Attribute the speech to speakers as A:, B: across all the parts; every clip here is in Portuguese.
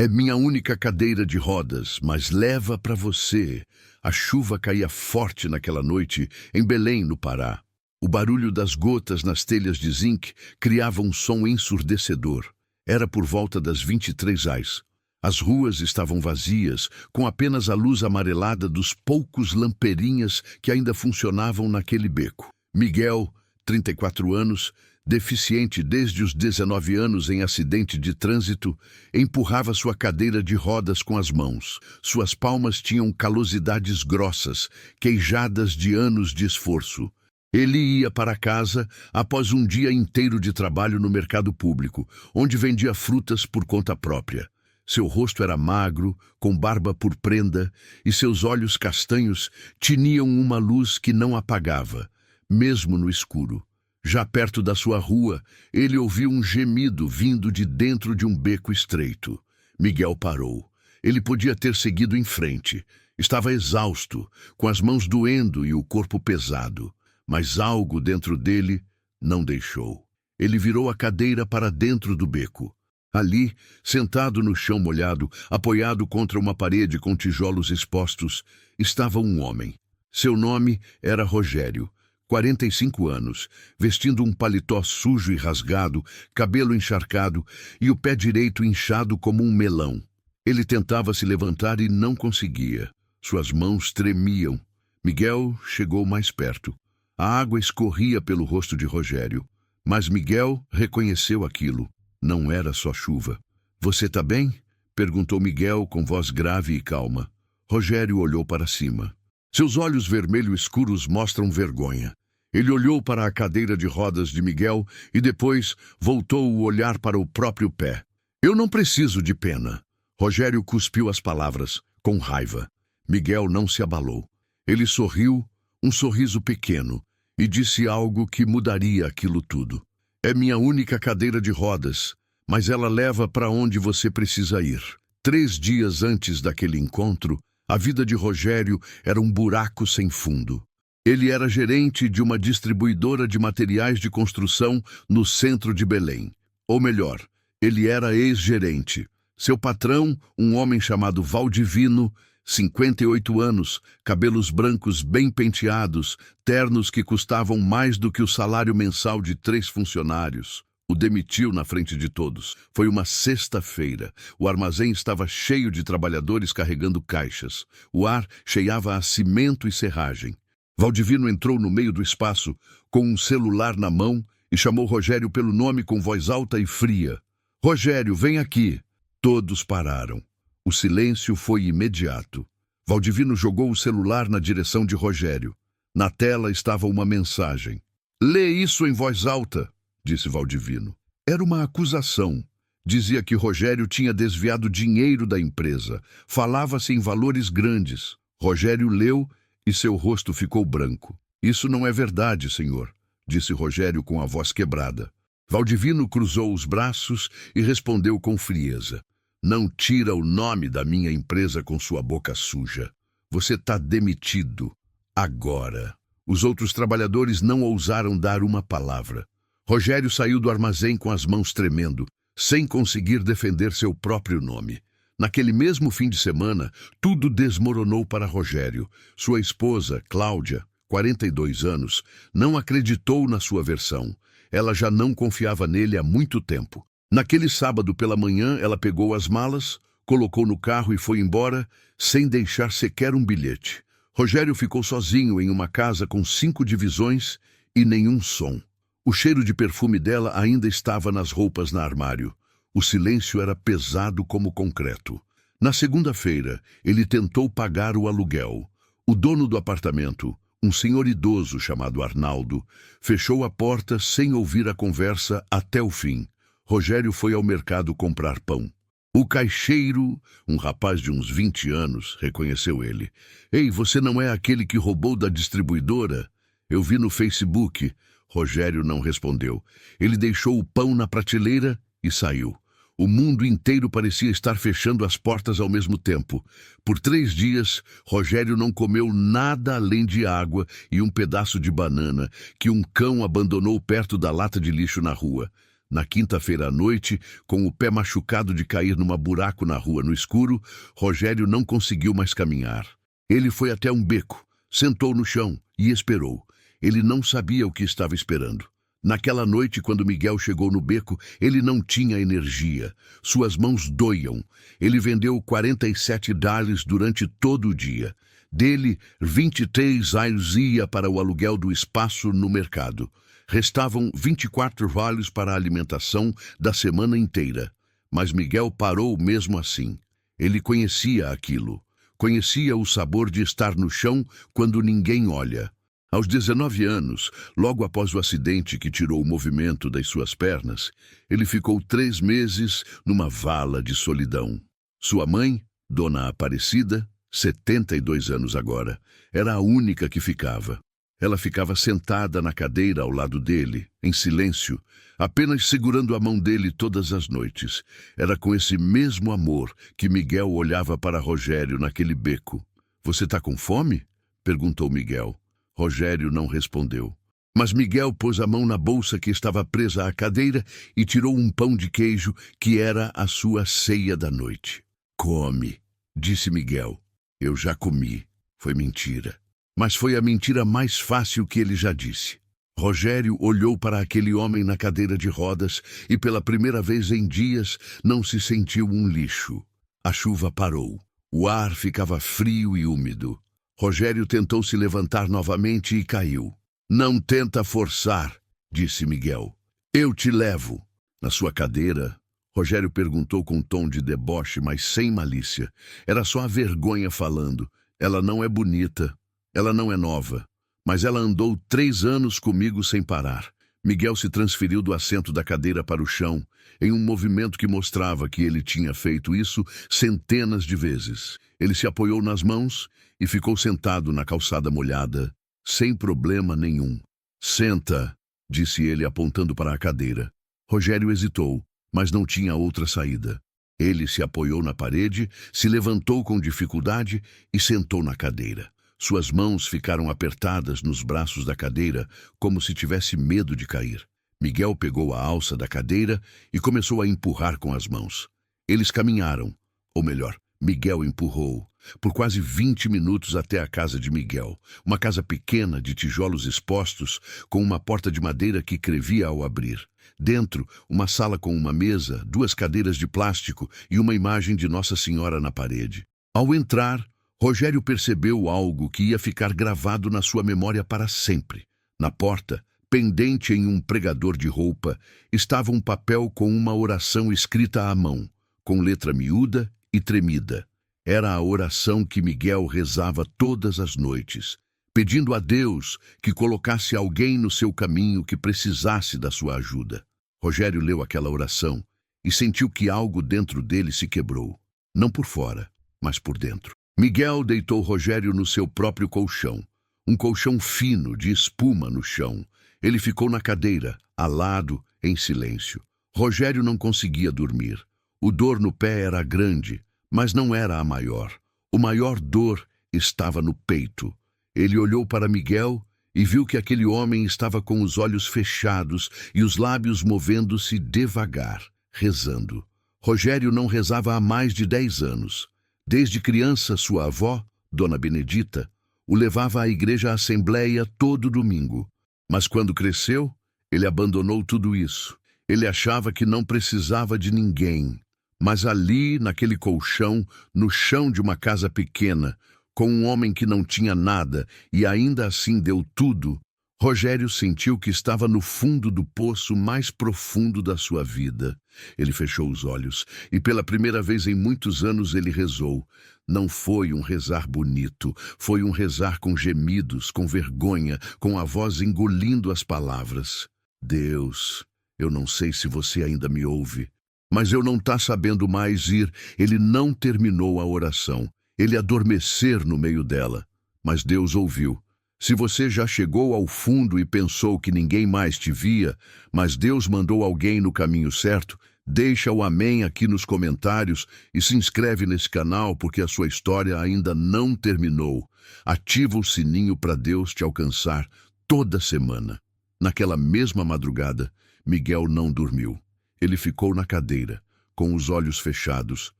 A: É minha única cadeira de rodas, mas leva para você. A chuva caía forte naquela noite em Belém, no Pará. O barulho das gotas nas telhas de zinc criava um som ensurdecedor. Era por volta das 23 horas. As ruas estavam vazias, com apenas a luz amarelada dos poucos lamperinhas que ainda funcionavam naquele beco. Miguel, 34 anos, deficiente desde os 19 anos em acidente de trânsito, empurrava sua cadeira de rodas com as mãos. Suas palmas tinham calosidades grossas, queijadas de anos de esforço. Ele ia para casa após um dia inteiro de trabalho no mercado público, onde vendia frutas por conta própria. Seu rosto era magro, com barba por prenda, e seus olhos castanhos tiniam uma luz que não apagava, mesmo no escuro. Já perto da sua rua, ele ouviu um gemido vindo de dentro de um beco estreito. Miguel parou. Ele podia ter seguido em frente. Estava exausto, com as mãos doendo e o corpo pesado. Mas algo dentro dele não deixou. Ele virou a cadeira para dentro do beco. Ali, sentado no chão molhado, apoiado contra uma parede com tijolos expostos, estava um homem. Seu nome era Rogério, 45 anos, vestindo um paletó sujo e rasgado, cabelo encharcado e o pé direito inchado como um melão. Ele tentava se levantar e não conseguia. Suas mãos tremiam. Miguel chegou mais perto. A água escorria pelo rosto de Rogério, mas Miguel reconheceu aquilo. Não era só chuva. "Você tá bem?" perguntou Miguel com voz grave e calma. Rogério olhou para cima. Seus olhos vermelho escuros mostram vergonha. Ele olhou para a cadeira de rodas de Miguel e depois voltou o olhar para o próprio pé. "Eu não preciso de pena." Rogério cuspiu as palavras, com raiva. Miguel não se abalou. Ele sorriu, um sorriso pequeno, e disse algo que mudaria aquilo tudo. "É minha única cadeira de rodas, mas ela leva para onde você precisa ir." 3 dias antes daquele encontro, a vida de Rogério era um buraco sem fundo. Ele era gerente de uma distribuidora de materiais de construção no centro de Belém. Ou melhor, ele era ex-gerente. Seu patrão, um homem chamado Valdivino, 58 anos, cabelos brancos bem penteados, ternos que custavam mais do que o salário mensal de 3 funcionários. O demitiu na frente de todos. Foi uma sexta-feira. O armazém estava cheio de trabalhadores carregando caixas. O ar cheirava a cimento e serragem. Valdivino entrou no meio do espaço, com um celular na mão, e chamou Rogério pelo nome com voz alta e fria. "Rogério, vem aqui." Todos pararam. O silêncio foi imediato. Valdivino jogou o celular na direção de Rogério. Na tela estava uma mensagem. "Lê isso em voz alta", disse Valdivino. Era uma acusação. Dizia que Rogério tinha desviado dinheiro da empresa. Falava-se em valores grandes. Rogério leu e seu rosto ficou branco. "Isso não é verdade, senhor", disse Rogério com a voz quebrada. Valdivino cruzou os braços e respondeu com frieza. "Não tira o nome da minha empresa com sua boca suja. Você está demitido. Agora." Os outros trabalhadores não ousaram dar uma palavra. Rogério saiu do armazém com as mãos tremendo, sem conseguir defender seu próprio nome. Naquele mesmo fim de semana, tudo desmoronou para Rogério. Sua esposa, Cláudia, 42 anos, não acreditou na sua versão. Ela já não confiava nele há muito tempo. Naquele sábado pela manhã, ela pegou as malas, colocou no carro e foi embora, sem deixar sequer um bilhete. Rogério ficou sozinho em uma casa com 5 divisões e nenhum som. O cheiro de perfume dela ainda estava nas roupas no armário. O silêncio era pesado como concreto. Na segunda-feira, ele tentou pagar o aluguel. O dono do apartamento, um senhor idoso chamado Arnaldo, fechou a porta sem ouvir a conversa até o fim. Rogério foi ao mercado comprar pão. O caixeiro, um rapaz de uns 20 anos, reconheceu ele. "Ei, você não é aquele que roubou da distribuidora? Eu vi no Facebook." Rogério não respondeu. Ele deixou o pão na prateleira e saiu. O mundo inteiro parecia estar fechando as portas ao mesmo tempo. Por 3 dias, Rogério não comeu nada além de água e um pedaço de banana que um cão abandonou perto da lata de lixo na rua. Na quinta-feira à noite, com o pé machucado de cair num buraco na rua no escuro, Rogério não conseguiu mais caminhar. Ele foi até um beco, sentou no chão e esperou. Ele não sabia o que estava esperando. Naquela noite, quando Miguel chegou no beco, ele não tinha energia. Suas mãos doíam. Ele vendeu 47 dólares durante todo o dia. Dele, 23 ia para o aluguel do espaço no mercado. Restavam 24 dólares para a alimentação da semana inteira. Mas Miguel parou mesmo assim. Ele conhecia aquilo. Conhecia o sabor de estar no chão quando ninguém olha. Aos 19 anos, logo após o acidente que tirou o movimento das suas pernas, ele ficou 3 meses numa vala de solidão. Sua mãe, Dona Aparecida, 72 anos agora, era a única que ficava. Ela ficava sentada na cadeira ao lado dele, em silêncio, apenas segurando a mão dele todas as noites. Era com esse mesmo amor que Miguel olhava para Rogério naquele beco. "Você está com fome?" perguntou Miguel. Rogério não respondeu. Mas Miguel pôs a mão na bolsa que estava presa à cadeira e tirou um pão de queijo que era a sua ceia da noite. "Come", disse Miguel. "Eu já comi." Foi mentira. Mas foi a mentira mais fácil que ele já disse. Rogério olhou para aquele homem na cadeira de rodas e pela primeira vez em dias não se sentiu um lixo. A chuva parou. O ar ficava frio e úmido. Rogério tentou se levantar novamente e caiu. "Não tenta forçar", disse Miguel. "Eu te levo." Na sua cadeira, Rogério perguntou com um tom de deboche, mas sem malícia. Era só a vergonha falando. "Ela não é bonita. Ela não é nova. Mas ela andou 3 anos comigo sem parar." Miguel se transferiu do assento da cadeira para o chão, em um movimento que mostrava que ele tinha feito isso centenas de vezes. Ele se apoiou nas mãos e ficou sentado na calçada molhada, sem problema nenhum. "Senta", disse ele apontando para a cadeira. Rogério hesitou, mas não tinha outra saída. Ele se apoiou na parede, se levantou com dificuldade e sentou na cadeira. Suas mãos ficaram apertadas nos braços da cadeira, como se tivesse medo de cair. Miguel pegou a alça da cadeira e começou a empurrar com as mãos. Eles caminharam, ou melhor, Miguel empurrou, por quase 20 minutos até a casa de Miguel, uma casa pequena de tijolos expostos, com uma porta de madeira que crevia ao abrir. Dentro, uma sala com uma mesa, 2 cadeiras de plástico e uma imagem de Nossa Senhora na parede. Ao entrar, Rogério percebeu algo que ia ficar gravado na sua memória para sempre. Na porta, pendente em um pregador de roupa, estava um papel com uma oração escrita à mão, com letra miúda e tremida. Era a oração que Miguel rezava todas as noites, pedindo a Deus que colocasse alguém no seu caminho que precisasse da sua ajuda. Rogério leu aquela oração e sentiu que algo dentro dele se quebrou, não por fora, mas por dentro. Miguel deitou Rogério no seu próprio colchão, um colchão fino de espuma no chão. Ele ficou na cadeira, alado, em silêncio. Rogério não conseguia dormir. O dor no pé era grande, mas não era a maior. O maior dor estava no peito. Ele olhou para Miguel e viu que aquele homem estava com os olhos fechados e os lábios movendo-se devagar, rezando. Rogério não rezava há mais de 10 anos. Desde criança, sua avó, Dona Benedita, o levava à igreja à Assembleia todo domingo. Mas quando cresceu, ele abandonou tudo isso. Ele achava que não precisava de ninguém. Mas ali, naquele colchão, no chão de uma casa pequena, com um homem que não tinha nada e ainda assim deu tudo, Rogério sentiu que estava no fundo do poço mais profundo da sua vida. Ele fechou os olhos e pela primeira vez em muitos anos ele rezou. Não foi um rezar bonito, foi um rezar com gemidos, com vergonha, com a voz engolindo as palavras. "Deus, eu não sei se você ainda me ouve, mas eu não tá sabendo mais ir." Ele não terminou a oração. Ele adormecer no meio dela, mas Deus ouviu. Se você já chegou ao fundo e pensou que ninguém mais te via, mas Deus mandou alguém no caminho certo, deixa o amém aqui nos comentários e se inscreve nesse canal porque a sua história ainda não terminou. Ativa o sininho para Deus te alcançar toda semana. Naquela mesma madrugada, Miguel não dormiu. Ele ficou na cadeira, com os olhos fechados,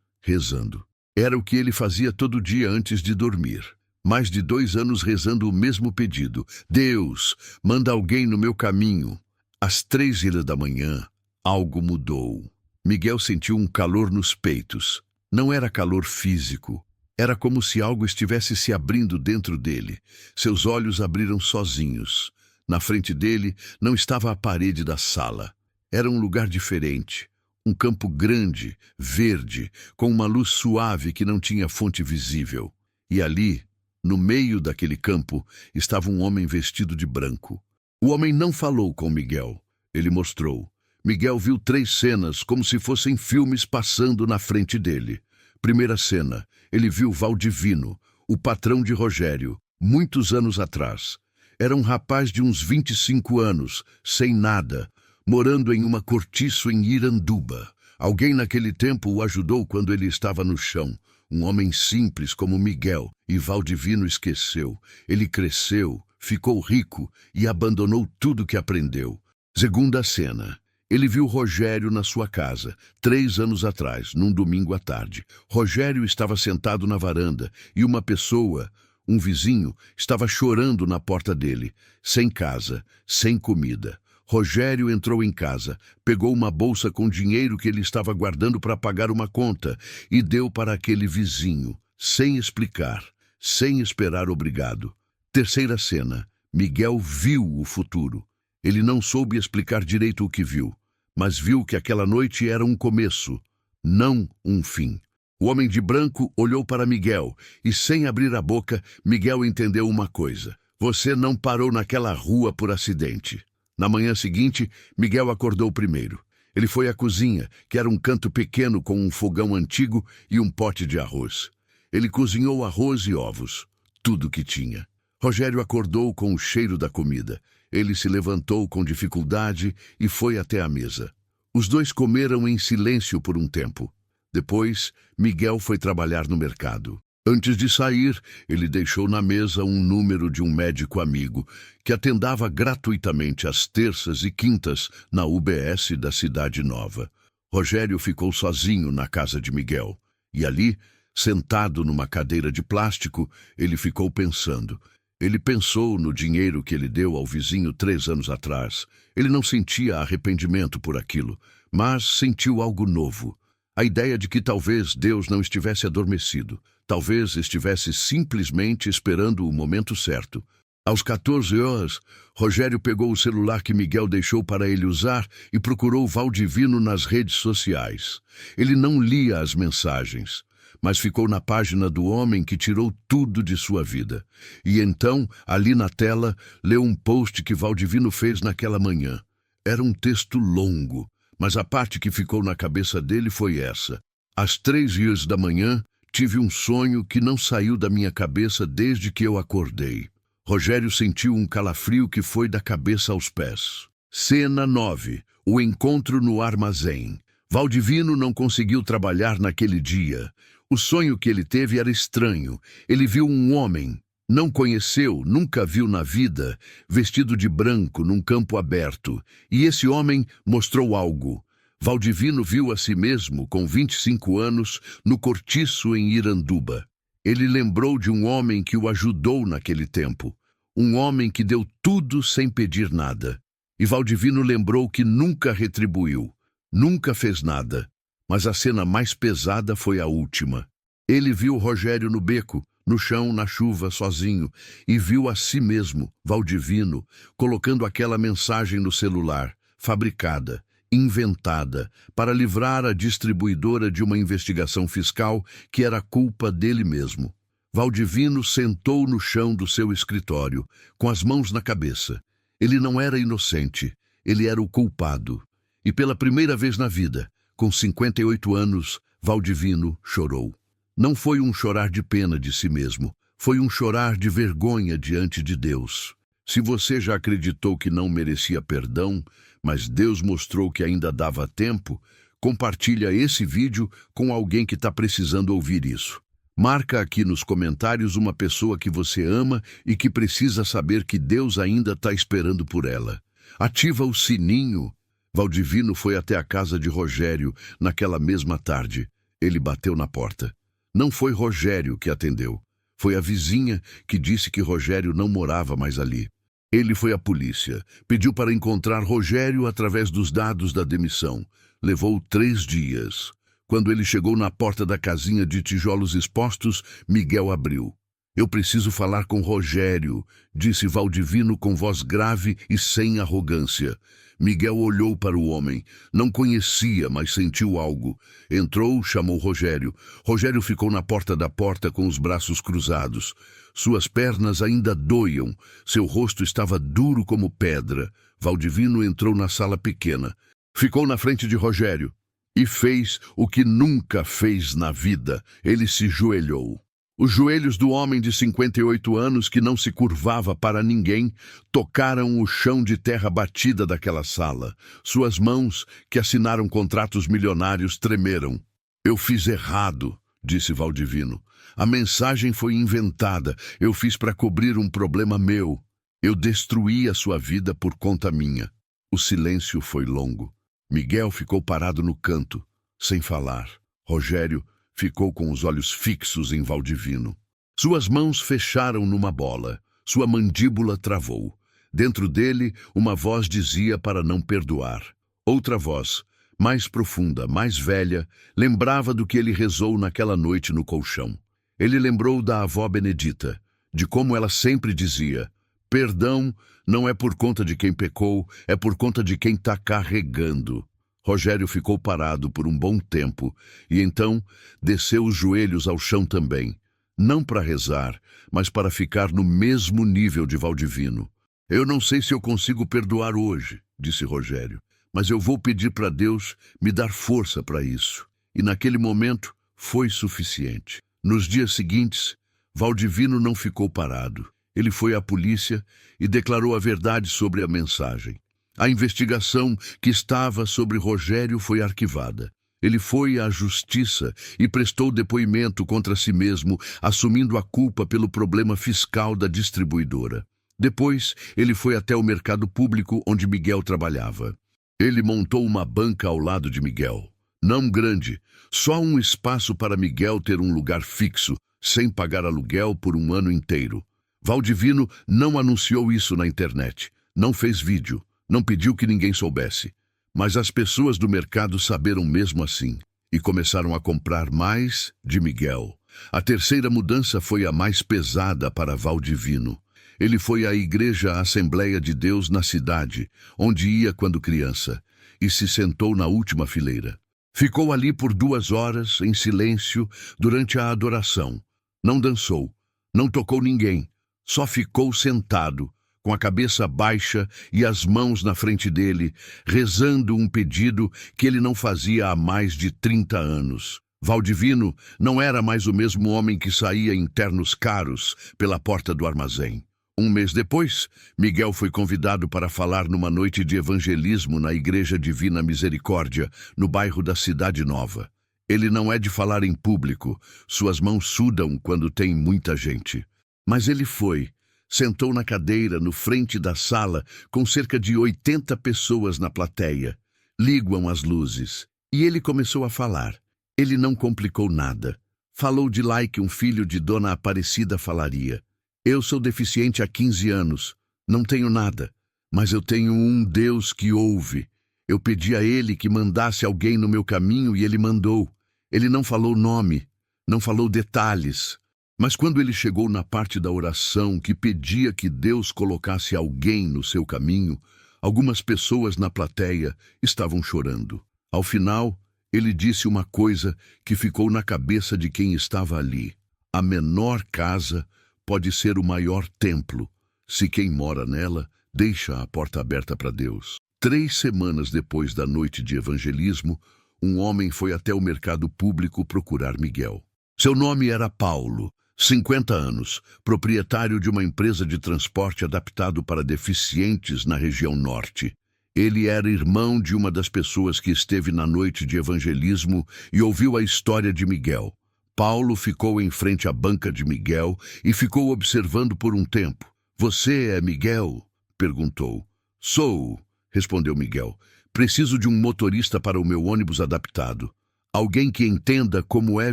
A: rezando. Era o que ele fazia todo dia antes de dormir. Mais de 2 anos rezando o mesmo pedido. Deus, manda alguém no meu caminho. Às 3h da manhã, algo mudou. Miguel sentiu um calor nos peitos. Não era calor físico. Era como se algo estivesse se abrindo dentro dele. Seus olhos abriram sozinhos. Na frente dele não estava a parede da sala. Era um lugar diferente. Um campo grande, verde, com uma luz suave que não tinha fonte visível. E ali, no meio daquele campo, estava um homem vestido de branco. O homem não falou com Miguel. Ele mostrou. Miguel viu 3 cenas como se fossem filmes passando na frente dele. Primeira cena, ele viu Valdivino, o patrão de Rogério, muitos anos atrás. Era um rapaz de uns 25 anos, sem nada, morando em uma cortiço em Iranduba. Alguém naquele tempo o ajudou quando ele estava no chão. Um homem simples como Miguel, e Valdivino esqueceu. Ele cresceu, ficou rico e abandonou tudo que aprendeu. Segunda cena. Ele viu Rogério na sua casa, 3 anos atrás, num domingo à tarde. Rogério estava sentado na varanda e uma pessoa, um vizinho, estava chorando na porta dele, sem casa, sem comida. Rogério entrou em casa, pegou uma bolsa com dinheiro que ele estava guardando para pagar uma conta e deu para aquele vizinho, sem explicar, sem esperar obrigado. Terceira cena. Miguel viu o futuro. Ele não soube explicar direito o que viu, mas viu que aquela noite era um começo, não um fim. O homem de branco olhou para Miguel e, sem abrir a boca, Miguel entendeu uma coisa. Você não parou naquela rua por acidente. Na manhã seguinte, Miguel acordou primeiro. Ele foi à cozinha, que era um canto pequeno com um fogão antigo e um pote de arroz. Ele cozinhou arroz e ovos, tudo que tinha. Rogério acordou com o cheiro da comida. Ele se levantou com dificuldade e foi até a mesa. Os dois comeram em silêncio por um tempo. Depois, Miguel foi trabalhar no mercado. Antes de sair, ele deixou na mesa um número de um médico amigo que atendava gratuitamente às terças e quintas na UBS da Cidade Nova. Rogério ficou sozinho na casa de Miguel. E ali, sentado numa cadeira de plástico, ele ficou pensando. Ele pensou no dinheiro que ele deu ao vizinho 3 anos atrás. Ele não sentia arrependimento por aquilo, mas sentiu algo novo. A ideia de que talvez Deus não estivesse adormecido. Talvez estivesse simplesmente esperando o momento certo. Aos 14 anos, Rogério pegou o celular que Miguel deixou para ele usar e procurou Valdivino nas redes sociais. Ele não lia as mensagens, mas ficou na página do homem que tirou tudo de sua vida. E então, ali na tela, leu um post que Valdivino fez naquela manhã. Era um texto longo, mas a parte que ficou na cabeça dele foi essa. Às 3h da manhã, tive um sonho que não saiu da minha cabeça desde que eu acordei. Rogério sentiu um calafrio que foi da cabeça aos pés. Cena 9. O encontro no armazém. Valdivino não conseguiu trabalhar naquele dia. O sonho que ele teve era estranho. Ele viu um homem, não conheceu, nunca viu na vida, vestido de branco num campo aberto. E esse homem mostrou algo. Valdivino viu a si mesmo, com 25 anos, no cortiço em Iranduba. Ele lembrou de um homem que o ajudou naquele tempo. Um homem que deu tudo sem pedir nada. E Valdivino lembrou que nunca retribuiu, nunca fez nada. Mas a cena mais pesada foi a última. Ele viu Rogério no beco, no chão, na chuva, sozinho, e viu a si mesmo, Valdivino, colocando aquela mensagem no celular, fabricada, inventada, para livrar a distribuidora de uma investigação fiscal que era culpa dele mesmo. Valdivino sentou no chão do seu escritório, com as mãos na cabeça. Ele não era inocente, ele era o culpado. E pela primeira vez na vida, com 58 anos, Valdivino chorou. Não foi um chorar de pena de si mesmo, foi um chorar de vergonha diante de Deus. Se você já acreditou que não merecia perdão, mas Deus mostrou que ainda dava tempo, compartilha esse vídeo com alguém que está precisando ouvir isso. Marca aqui nos comentários uma pessoa que você ama e que precisa saber que Deus ainda está esperando por ela. Ativa o sininho. Valdivino foi até a casa de Rogério naquela mesma tarde. Ele bateu na porta. Não foi Rogério que atendeu. Foi a vizinha que disse que Rogério não morava mais ali. Ele foi à polícia, pediu para encontrar Rogério através dos dados da demissão. Levou 3 dias. Quando ele chegou na porta da casinha de tijolos expostos, Miguel abriu. "Eu preciso falar com Rogério", disse Valdivino com voz grave e sem arrogância. Miguel olhou para o homem. Não conhecia, mas sentiu algo. Entrou, chamou Rogério. Rogério ficou na porta da porta com os braços cruzados. Suas pernas ainda doíam. Seu rosto estava duro como pedra. Valdivino entrou na sala pequena. Ficou na frente de Rogério e fez o que nunca fez na vida. Ele se joelhou. Os joelhos do homem de 58 anos, que não se curvava para ninguém, tocaram o chão de terra batida daquela sala. Suas mãos, que assinaram contratos milionários, tremeram. "Eu fiz errado", disse Valdivino. "A mensagem foi inventada. Eu fiz para cobrir um problema meu. Eu destruí a sua vida por conta minha." O silêncio foi longo. Miguel ficou parado no canto, sem falar. Rogério ficou com os olhos fixos em Valdivino. Suas mãos fecharam numa bola. Sua mandíbula travou. Dentro dele, uma voz dizia para não perdoar. Outra voz, mais profunda, mais velha, lembrava do que ele rezou naquela noite no colchão. Ele lembrou da avó Benedita, de como ela sempre dizia: "Perdão não é por conta de quem pecou, é por conta de quem está carregando." Rogério ficou parado por um bom tempo e então desceu os joelhos ao chão também. Não para rezar, mas para ficar no mesmo nível de Valdivino. "Eu não sei se eu consigo perdoar hoje", disse Rogério, "mas eu vou pedir para Deus me dar força para isso." E naquele momento foi suficiente. Nos dias seguintes, Valdivino não ficou parado. Ele foi à polícia e declarou a verdade sobre a mensagem. A investigação que estava sobre Rogério foi arquivada. Ele foi à justiça e prestou depoimento contra si mesmo, assumindo a culpa pelo problema fiscal da distribuidora. Depois, ele foi até o mercado público onde Miguel trabalhava. Ele montou uma banca ao lado de Miguel. Não grande, só um espaço para Miguel ter um lugar fixo, sem pagar aluguel por um ano inteiro. Valdivino não anunciou isso na internet, não fez vídeo, não pediu que ninguém soubesse. Mas as pessoas do mercado saberam mesmo assim e começaram a comprar mais de Miguel. A terceira mudança foi a mais pesada para Valdivino. Ele foi à igreja Assembleia de Deus na cidade, onde ia quando criança, e se sentou na última fileira. Ficou ali por 2 horas, em silêncio, durante a adoração. Não dançou, não tocou ninguém, só ficou sentado, com a cabeça baixa e as mãos na frente dele, rezando um pedido que ele não fazia há mais de 30 anos. Valdivino não era mais o mesmo homem que saía em ternos caros pela porta do armazém. 1 mês depois, Miguel foi convidado para falar numa noite de evangelismo na Igreja Divina Misericórdia, no bairro da Cidade Nova. Ele não é de falar em público, suas mãos sudam quando tem muita gente. Mas ele foi. Sentou na cadeira, no frente da sala, com cerca de 80 pessoas na plateia. Ligam as luzes. E ele começou a falar. Ele não complicou nada. Falou de lá que um filho de Dona Aparecida falaria. "Eu sou deficiente há 15 anos. Não tenho nada. Mas eu tenho um Deus que ouve. Eu pedi a ele que mandasse alguém no meu caminho e ele mandou. Ele não falou nome, não falou detalhes. Mas quando ele chegou na parte da oração que pedia que Deus colocasse alguém no seu caminho, algumas pessoas na plateia estavam chorando. Ao final, ele disse uma coisa que ficou na cabeça de quem estava ali. A menor casa pode ser o maior templo, se quem mora nela deixa a porta aberta para Deus. 3 semanas depois da noite de evangelismo, um homem foi até o mercado público procurar Miguel. Seu nome era Paulo, 50 anos, proprietário de uma empresa de transporte adaptado para deficientes na região norte. Ele era irmão de uma das pessoas que esteve na noite de evangelismo e ouviu a história de Miguel. Paulo ficou em frente à banca de Miguel e ficou observando por um tempo. "Você é Miguel?" perguntou. "Sou", respondeu Miguel. Preciso de um motorista para o meu ônibus adaptado. Alguém que entenda como é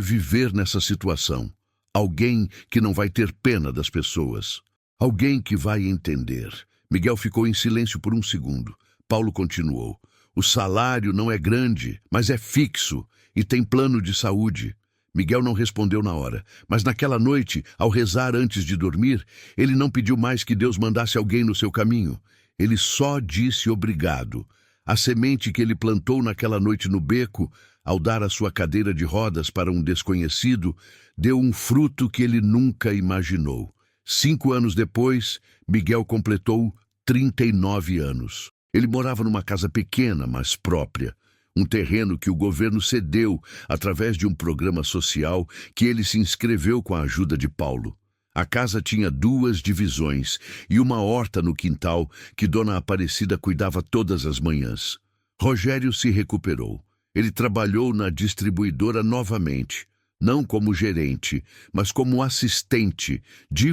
A: viver nessa situação. Alguém que não vai ter pena das pessoas. Alguém que vai entender. Miguel ficou em silêncio por um segundo. Paulo continuou. O salário não é grande, mas é fixo e tem plano de saúde. Miguel não respondeu na hora, mas naquela noite, ao rezar antes de dormir, ele não pediu mais que Deus mandasse alguém no seu caminho. Ele só disse obrigado. A semente que ele plantou naquela noite no beco, ao dar a sua cadeira de rodas para um desconhecido, deu um fruto que ele nunca imaginou. 5 anos depois, Miguel completou 39 anos. Ele morava numa casa pequena, mas própria. Um terreno que o governo cedeu através de um programa social que ele se inscreveu com a ajuda de Paulo. A casa tinha 2 divisões e uma horta no quintal que Dona Aparecida cuidava todas as manhãs. Rogério se recuperou. Ele trabalhou na distribuidora novamente, não como gerente, mas como assistente,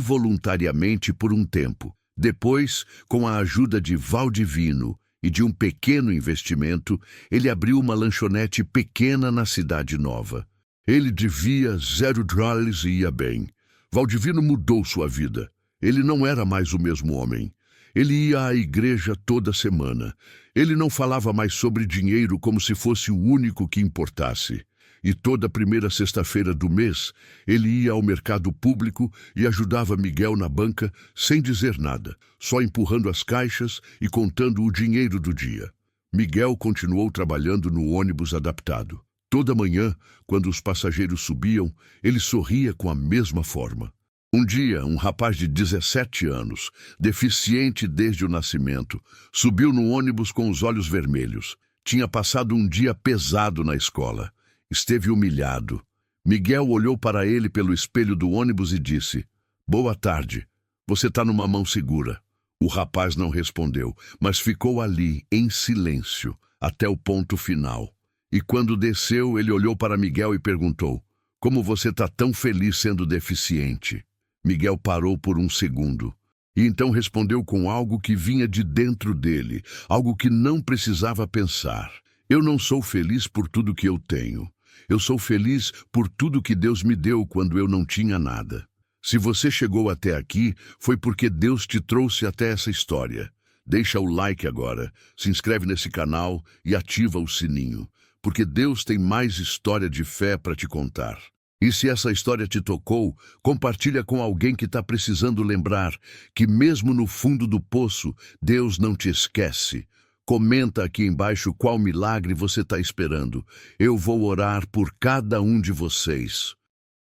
A: voluntariamente por um tempo. Depois, com a ajuda de Valdivino e de um pequeno investimento, ele abriu uma lanchonete pequena na Cidade Nova. Ele devia $0 e ia bem. Valdivino mudou sua vida. Ele não era mais o mesmo homem. Ele ia à igreja toda semana. Ele não falava mais sobre dinheiro como se fosse o único que importasse. E toda primeira sexta-feira do mês, ele ia ao mercado público e ajudava Miguel na banca sem dizer nada, só empurrando as caixas e contando o dinheiro do dia. Miguel continuou trabalhando no ônibus adaptado. Toda manhã, quando os passageiros subiam, ele sorria com a mesma forma. Um dia, um rapaz de 17 anos, deficiente desde o nascimento, subiu no ônibus com os olhos vermelhos. Tinha passado um dia pesado na escola. Esteve humilhado. Miguel olhou para ele pelo espelho do ônibus e disse: "Boa tarde. Você está numa mão segura." O rapaz não respondeu, mas ficou ali, em silêncio, até o ponto final. E quando desceu, ele olhou para Miguel e perguntou: "Como você está tão feliz sendo deficiente?" Miguel parou por um segundo. E então respondeu com algo que vinha de dentro dele, algo que não precisava pensar. "Eu não sou feliz por tudo que eu tenho. Eu sou feliz por tudo que Deus me deu quando eu não tinha nada. Se você chegou até aqui, foi porque Deus te trouxe até essa história. Deixa o like agora, se inscreve nesse canal e ativa o sininho, porque Deus tem mais história de fé para te contar. E se essa história te tocou, compartilha com alguém que está precisando lembrar que mesmo no fundo do poço, Deus não te esquece. Comenta aqui embaixo qual milagre você está esperando. Eu vou orar por cada um de vocês.